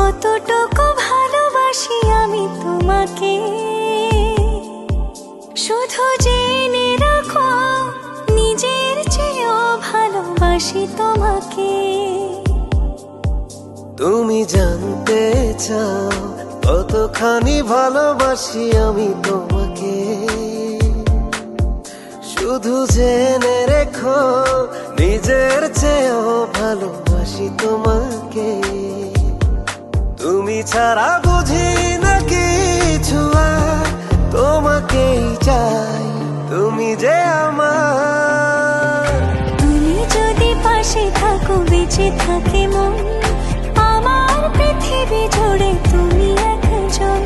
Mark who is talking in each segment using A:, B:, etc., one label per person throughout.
A: কতটুকু ভালোবাসি আমি তোমাকে, শুধু জেনে রাখো নিজের চেয়েও ভালোবাসি তোমাকে।
B: তুমি জানতে চাও কতখানি ভালোবাসি আমি তোমাকে, শুধু জেনে রেখো নিজের চেয়েও ভালোবাসি তোমাকে। তুমি ছাড়া বুঝি না কিছু আর তোমাকেই চাই, তুমি যে আমার।
A: তুমি যদি পাশে থাকো বেঁচে থাকে মন, আমার পৃথিবী জুড়ে তুমি একজন।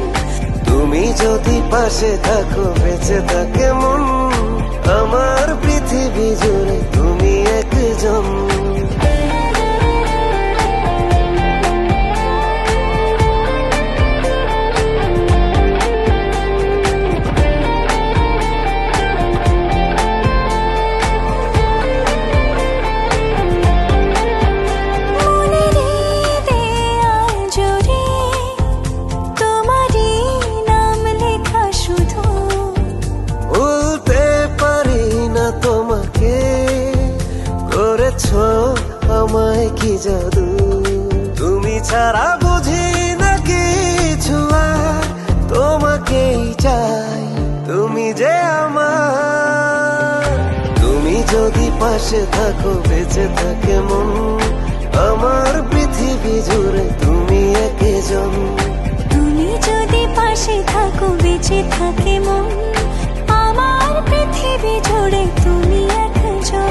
B: তুমি যদি পাশে থাকো বেঁচে থাকে মন, আমার পৃথিবী জুড়ে তুমি একজন। আমায় কি জাদু, তুমি ছাড়া বুঝি না কিছু আর তোমাকেই চাই, তুমি যে আমার। তুমি যদি পাশে থাকো বেঁচে থাকে মন, আমার পৃথিবী জুড়ে তুমি একজন।
A: তুমি যদি পাশে থাকো বেঁচে থাকে মন, আমার পৃথিবী জুড়ে তুমি একজন।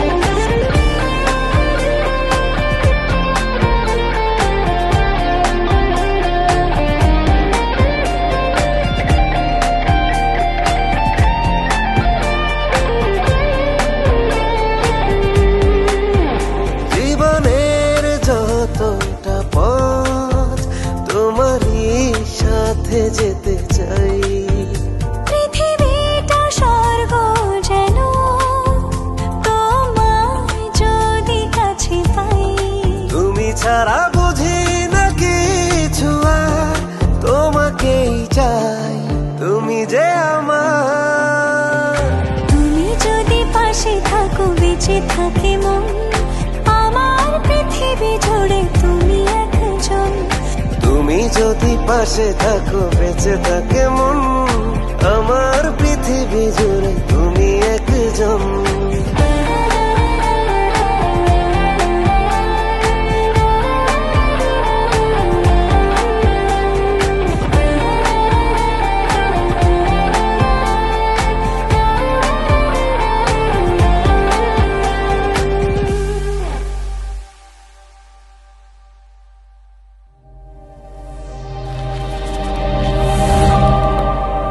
B: যতটা পথ তোমারই সাথে যেতে চাই,
A: পৃথিবীটা স্বর্গ যেন তোমায় যদি কাছে পাই।
B: তুমি ছাড়া বুঝি না কিছু আর তোমাকেই চাই, তুমি যে আমার।
A: তুমি যদি পাশে থাকো বেঁচে থাকে মন, আমার পৃথিবী জুড়ে তুমি একজন।
B: তুমি যদি পাশে থাকো বেঁচে থাকে মন,